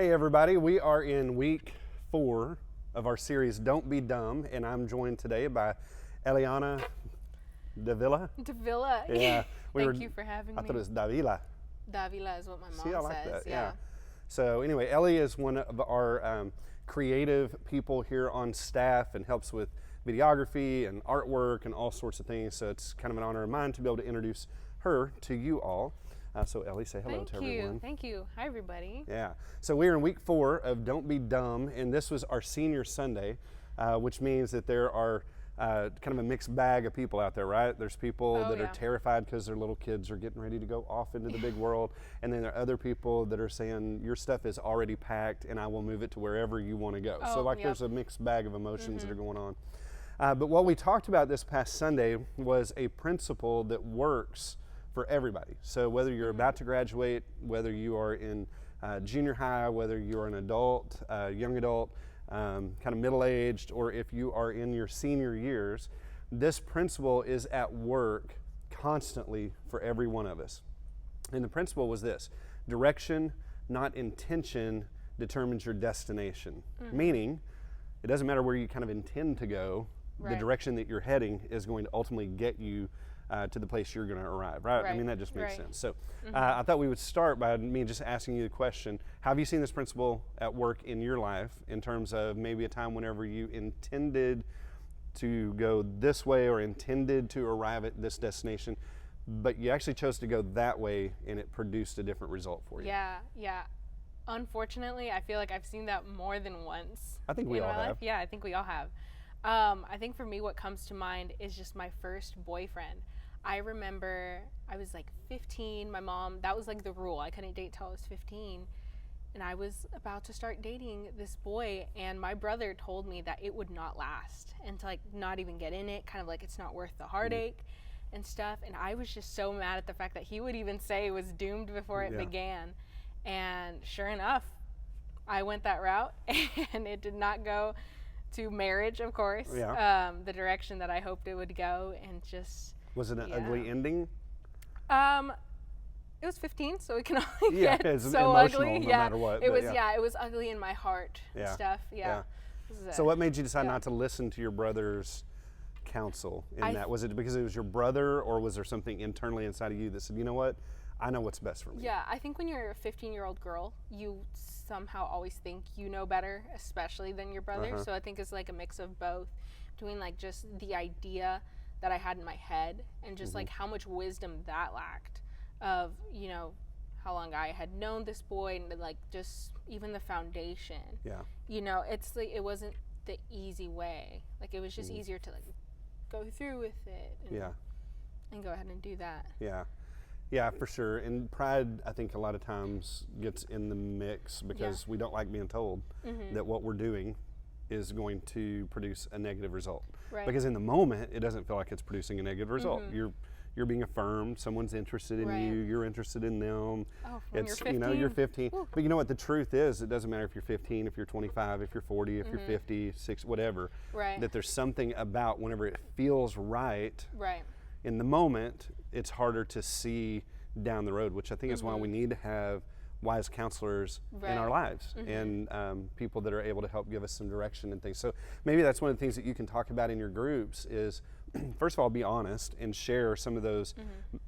Hey everybody, we are in week 4 of our series Don't Be Dumb, and I'm joined today by Eliana Davila. Davila. Yeah. Thank you for having me. I thought it was Davila. Davila is what my mom See, I like says. that. Yeah. So anyway, Ellie is one of our creative people here on staff and helps with videography and artwork and all sorts of things. So it's kind of an honor of mine to be able to introduce her to you all. So Ellie, say hello to everyone. Thank you. Hi everybody. Yeah. So we are in week 4 of Don't Be Dumb, and this was our senior Sunday, which means that there are kind of a mixed bag of people out there, right? There's people that are terrified because their little kids are getting ready to go off into the big world, and then there are other people that are saying your stuff is already packed and I will move it to wherever you want to go. So there's a mixed bag of emotions that are going on. But what we talked about this past Sunday was a principle that works for everybody. So whether you're about to graduate, whether you are in junior high, whether you're an adult, young adult, kind of middle-aged, or if you are in your senior years, this principle is at work constantly for every one of us. And the principle was this: direction, not intention, determines your destination. Meaning, it doesn't matter where you kind of intend to go, the direction that you're heading is going to ultimately get you to the place you're going to arrive, right? I mean, that just makes sense. So I thought we would start by me just asking you the question: have you seen this principle at work in your life in terms of maybe a time whenever you intended to go this way or intended to arrive at this destination, but you actually chose to go that way and it produced a different result for you? Yeah. Unfortunately, I feel like I've seen that more than once. I think we all have. Yeah, I think we all have. I think for me what comes to mind is just my first boyfriend. I remember I was like 15. My mom, that was like the rule. I couldn't date till I was 15. And I was about to start dating this boy, and my brother told me that it would not last and to like not even get in it, kind of like it's not worth the heartache and stuff. And I was just so mad at the fact that he would even say it was doomed before it began. And sure enough, I went that route and it did not go to marriage, of course, the direction that I hoped it would go, and just... Was it an ugly ending? It was 15, so it can only get it's so emotional ugly. no matter what. It was it was ugly in my heart and stuff. So what made you decide not to listen to your brother's counsel in that? Was it because it was your brother, or was there something internally inside of you that said, you know what, I know what's best for me? Yeah, I think when you're a 15-year-old girl, you somehow always think you know better, especially than your brother. So I think it's like a mix of both, between like just the idea that I had in my head and just like how much wisdom that lacked of, you know, how long I had known this boy, and like just even the foundation. You know, it's like it wasn't the easy way. Like it was just easier to like go through with it and go ahead and do that. Yeah, for sure. And pride, I think a lot of times gets in the mix because we don't like being told that what we're doing is going to produce a negative result. Because in the moment, it doesn't feel like it's producing a negative result. You're being affirmed. Someone's interested in you. You're interested in them. When you're 15. You know, you're 15. But you know what? The truth is, it doesn't matter if you're 15, if you're 25, if you're 40, if you're 50, 60, whatever. That there's something about whenever it feels right. In the moment, it's harder to see down the road, which I think is why we need to have wise counselors in our lives and people that are able to help give us some direction and things. So maybe that's one of the things that you can talk about in your groups is, first of all, be honest and share some of those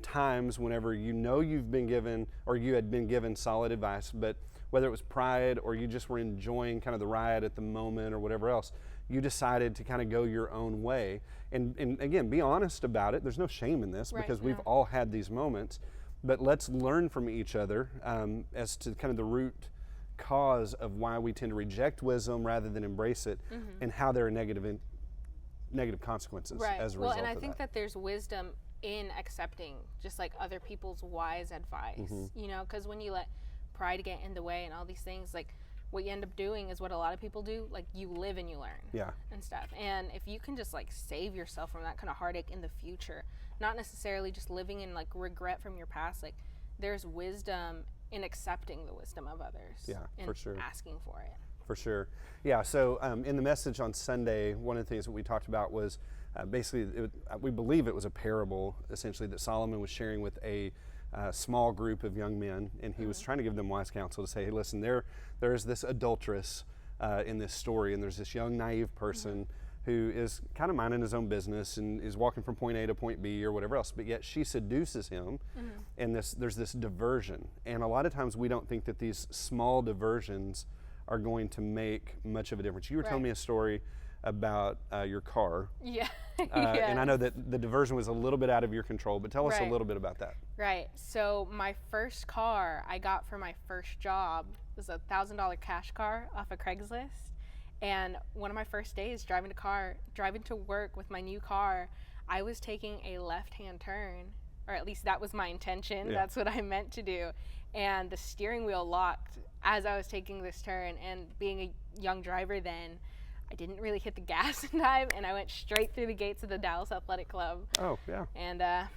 times whenever you know you've been given or you had been given solid advice, but whether it was pride or you just were enjoying kind of the ride at the moment or whatever else, you decided to kind of go your own way. And again, be honest about it. There's no shame in this because we've all had these moments. But let's learn from each other as to kind of the root cause of why we tend to reject wisdom rather than embrace it, and how there are negative consequences as a result of that. And I think that there's wisdom in accepting just like other people's wise advice, you know, because when you let pride get in the way and all these things, like what you end up doing is what a lot of people do, like you live and you learn and stuff. And if you can just like save yourself from that kind of heartache in the future, not necessarily just living in like regret from your past, like there's wisdom in accepting the wisdom of others and for sure. asking for it. For sure. Yeah, so in the message on Sunday, one of the things that we talked about was basically, we believe it was a parable essentially that Solomon was sharing with a small group of young men, and he was trying to give them wise counsel to say, hey, listen, there's this adulteress in this story, and there's this young naive person who is kind of minding his own business and is walking from point A to point B or whatever else, but yet she seduces him, and there's this diversion. And a lot of times we don't think that these small diversions are going to make much of a difference. You were telling me a story about your car. Yeah. And I know that the diversion was a little bit out of your control, but tell us a little bit about that. Right. So my first car I got for my first job was a $1,000 cash car off of Craigslist. And one of my first days driving to work with my new car, I was taking a left-hand turn, or at least that was my intention. Yeah. That's what I meant to do. And the steering wheel locked as I was taking this turn, and being a young driver then, I didn't really hit the gas in time, and I went straight through the gates of the Dallas Athletic Club. Oh, yeah. And that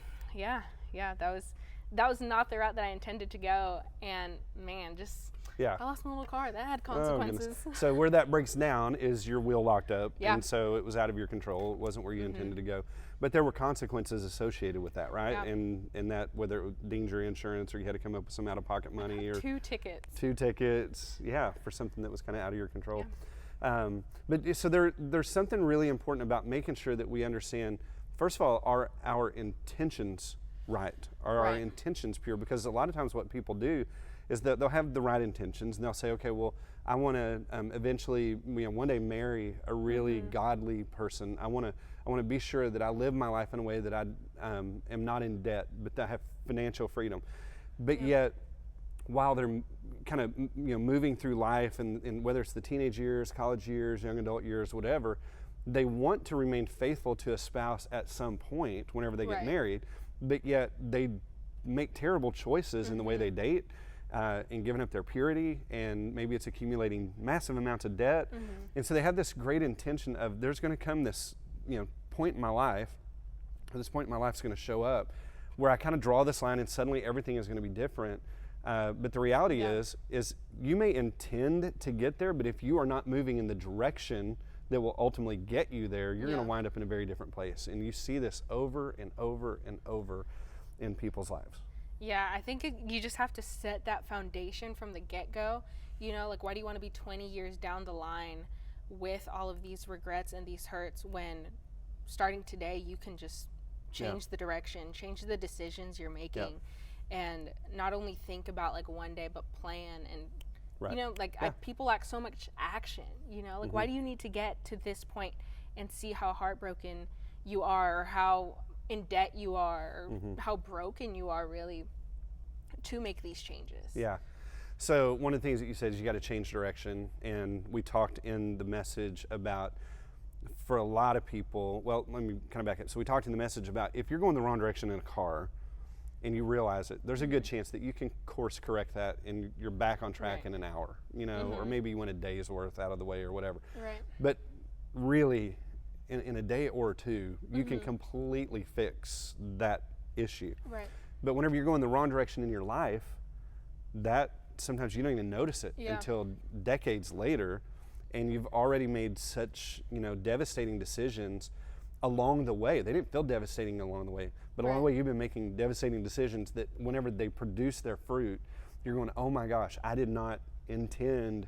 was not the route that I intended to go. And man, I lost my little car. That had consequences. Oh, so where that breaks down is your wheel locked up, and so it was out of your control. It wasn't where you intended to go. But there were consequences associated with that, right? Yeah. And that, whether it deemed your insurance or you had to come up with some out-of-pocket money, or 2 tickets. 2 tickets, for something that was kind of out of your control. Yeah. But so there's something really important about making sure that we understand, first of all, are our intentions right? Are our intentions pure? Because a lot of times what people do is that they'll have the right intentions, and they'll say, okay, well, I want to eventually, one day marry a really godly person. I want to be sure that I live my life in a way that I am not in debt, but that I have financial freedom. But yet, while they're kind of moving through life, and whether it's the teenage years, college years, young adult years, whatever, they want to remain faithful to a spouse at some point whenever they get married, but yet they make terrible choices in the way they date, and giving up their purity, and maybe it's accumulating massive amounts of debt. And so they have this great intention of, there's going to come this point in my life, or this point in my life is going to show up where I kind of draw this line and suddenly everything is going to be different. But the reality is you may intend to get there, but if you are not moving in the direction that will ultimately get you there, you're going to wind up in a very different place. And you see this over and over and over in people's lives. Yeah, I think you just have to set that foundation from the get-go. Like, why do you want to be 20 years down the line with all of these regrets and these hurts when starting today you can just change the direction, change the decisions you're making, and not only think about like one day, but plan and people lack so much action, like why do you need to get to this point and see how heartbroken you are, or how in debt you are, or how broken you are really to make these changes? Yeah. So one of the things that you said is you got to change direction, and we talked in the message about, for a lot of people, well, let me kind of back up. So we talked in the message about, if you're going the wrong direction in a car and you realize it, there's a good chance that you can course correct that and you're back on track in an hour, or maybe you went a day's worth out of the way or whatever. Right. But really, in a day or two, you can completely fix that issue. Right. But whenever you're going the wrong direction in your life, that sometimes you don't even notice it until decades later, and you've already made such devastating decisions along the way. They didn't feel devastating along the way, but along the way you've been making devastating decisions that whenever they produce their fruit, you're going, oh my gosh, I did not intend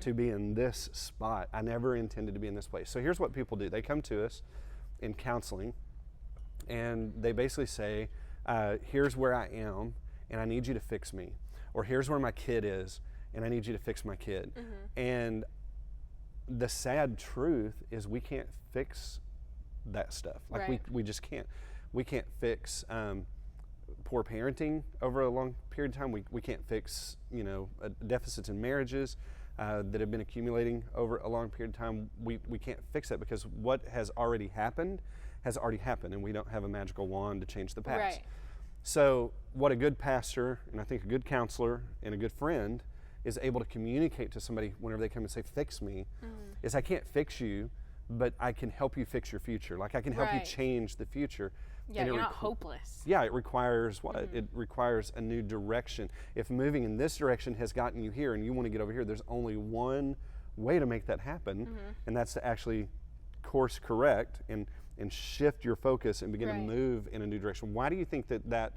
to be in this spot. I never intended to be in this place. So here's what people do. They come to us in counseling, and they basically say, here's where I am, and I need you to fix me. Or here's where my kid is, and I need you to fix my kid. And the sad truth is we can't fix that stuff. Like we just can't. We can't fix poor parenting over a long period of time. We can't fix deficits in marriages that have been accumulating over a long period of time. We can't fix that, because what has already happened, and we don't have a magical wand to change the past. Right. So what a good pastor, and I think a good counselor and a good friend, is able to communicate to somebody whenever they come and say, fix me, is I can't fix you, but I can help you fix your future. Like, I can help you change the future. Yeah, you're not hopeless. Yeah, it requires what? It requires a new direction. If moving in this direction has gotten you here and you want to get over here, there's only one way to make that happen, and that's to actually course correct and shift your focus and begin to move in a new direction. Why do you think that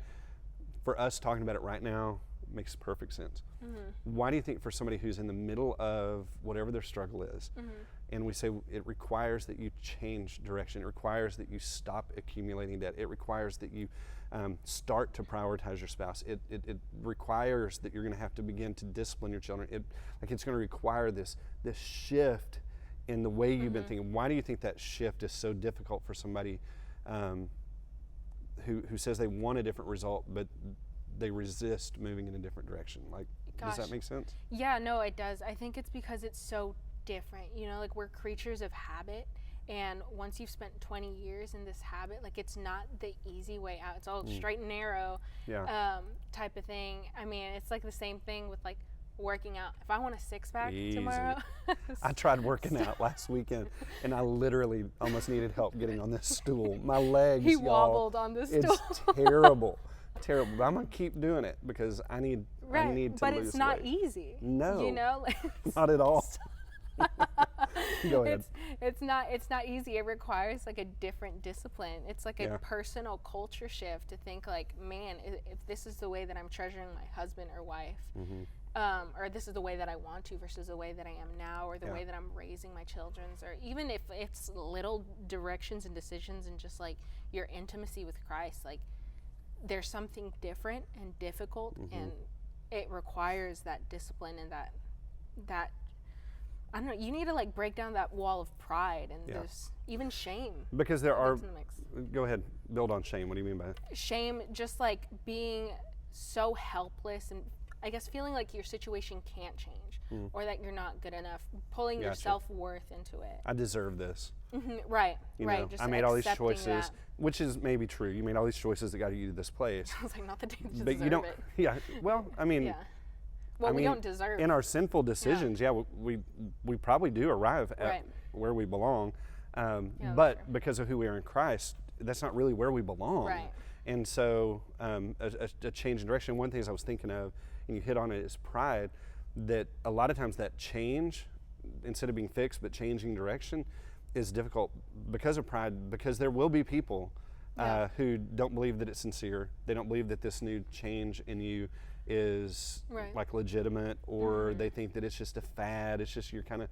for us talking about it right now, it makes perfect sense. Why do you think for somebody who's in the middle of whatever their struggle is, and we say it requires that you change direction, it requires that you stop accumulating debt, it requires that you start to prioritize your spouse, it requires that you're going to have to begin to discipline your children, it's going to require this shift in the way you've been thinking. Why do you think that shift is so difficult for somebody who says they want a different result, but they resist moving in a different direction? Like, does that make sense? Yeah, no, it does. I think it's because it's so different. You know, like, we're creatures of habit. And once you've spent 20 years in this habit, like, it's not the easy way out. It's all straight and narrow type of thing. I mean, it's like the same thing with, like, working out. If I want a six-pack tomorrow. I tried working out last weekend, and I literally almost needed help getting on this stool. My legs, He wobbled on the stool. It's terrible. Terrible. But I'm going to keep doing it because I need to but lose it's not weight. easy. No. You know? Not at all. Go ahead. It's not easy. It requires like a different discipline. It's like a personal culture shift to think like, man, if this is the way that I'm treasuring my husband or wife, or this is the way that I want to versus the way that I am now, or the way that I'm raising my children's, or even if it's little directions and decisions and just like your intimacy with Christ, like there's something different and difficult, and it requires that discipline and that I don't know, you need to like break down that wall of pride and there's even shame. Because there are, go ahead, build on shame. What do you mean by that? Shame, just like being so helpless and I guess feeling like your situation can't change or that you're not good enough, pulling your self-worth into it. I deserve this. Right, you right. know, Just I made all these choices, that. which is maybe true. You made all these choices that got you to this place. I was like, not the day to but deserve you don't, it. Yeah, well, I mean, Well, we don't deserve in our sinful decisions, we probably do arrive at where we belong. But because of who we are in Christ, that's not really where we belong. Right. And so a change in direction, one of the things I was thinking of, and you hit on it, is pride, that a lot of times that change, instead of being fixed, but changing direction, is difficult because of pride, because there will be people who don't believe that it's sincere. They don't believe that this new change in you is like legitimate, or they think that it's just a fad. It's just you're kind of,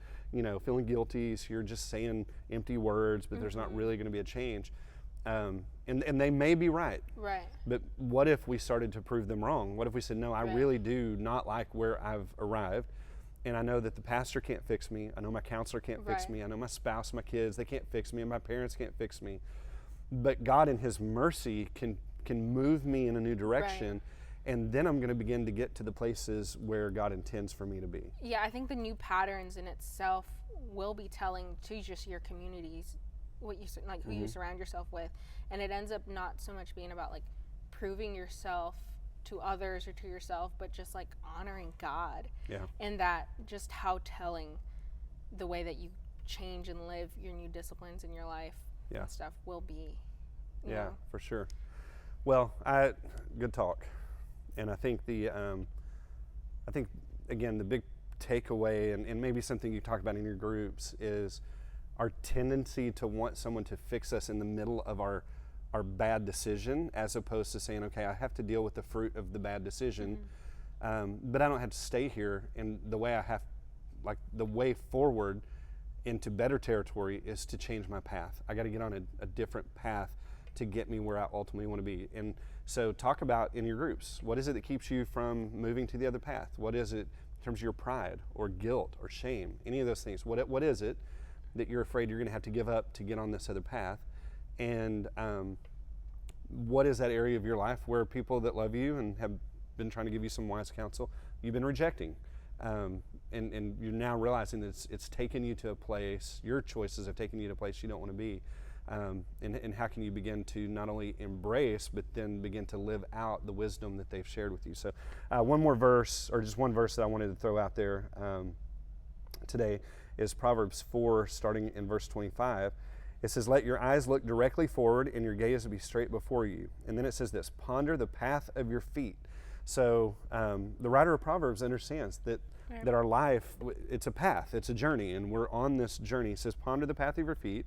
feeling guilty, so you're just saying empty words, but there's not really going to be a change. And they may be right. Right. But what if we started to prove them wrong? What if we said, no, I really do not like where I've arrived, and I know that the pastor can't fix me. I know my counselor can't fix me. I know my spouse, my kids, they can't fix me, and my parents can't fix me. But God in His mercy can move me in a new direction. And then I'm going to begin to get to the places where God intends for me to be. Yeah, I think the new patterns in itself will be telling to just your communities what you like, who you surround yourself with, and it ends up not so much being about like proving yourself to others or to yourself, but just like honoring God. Yeah. And that just how telling the way that you change and live your new disciplines in your life and stuff will be. You know? For sure. Well, good talk. And I think again, the big takeaway, and maybe something you talk about in your groups, is our tendency to want someone to fix us in the middle of our bad decision, as opposed to saying, okay, I have to deal with the fruit of the bad decision, but I don't have to stay here. And the way forward into better territory is to change my path. I got to get on a different path to get me where I ultimately want to be. And so talk about in your groups, what is it that keeps you from moving to the other path? What is it in terms of your pride or guilt or shame, any of those things? What is it that you're afraid you're going to have to give up to get on this other path? And what is that area of your life where people that love you and have been trying to give you some wise counsel, you've been rejecting? And you're now realizing that it's taken you to a place, your choices have taken you to a place you don't want to be. And how can you begin to not only embrace, but then begin to live out the wisdom that they've shared with you? So one more verse, or just one verse that I wanted to throw out there today is Proverbs 4, starting in verse 25. It says, let your eyes look directly forward and your gaze be straight before you. And then it says this, ponder the path of your feet. So the writer of Proverbs understands that our life, it's a path, it's a journey, and we're on this journey. It says, ponder the path of your feet.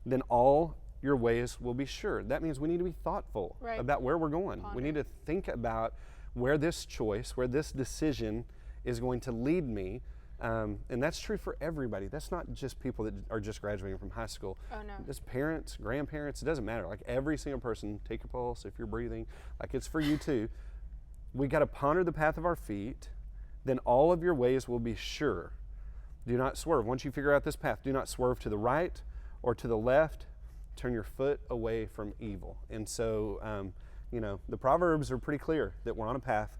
Then all your ways will be sure. That means we need to be thoughtful about where we're going. Ponder. We need to think about where this choice, where this decision is going to lead me. And that's true for everybody. That's not just people that are just graduating from high school. Oh, no. It's parents, grandparents, it doesn't matter. Like every single person, take your pulse if you're breathing, like it's for you too. We got to ponder the path of our feet, then all of your ways will be sure. Do not swerve. Once you figure out this path, do not swerve to the right or to the left. Turn your foot away from evil. And so, the Proverbs are pretty clear that we're on a path,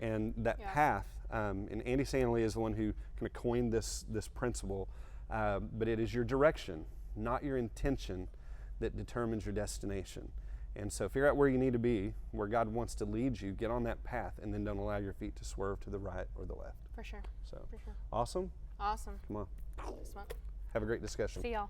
and that path, and Andy Stanley is the one who kind of coined this principle, but it is your direction, not your intention, that determines your destination. And so figure out where you need to be, where God wants to lead you, get on that path, and then don't allow your feet to swerve to the right or the left. For sure. So, for sure. Awesome? Awesome. Come on. Smart. Have a great discussion. See y'all.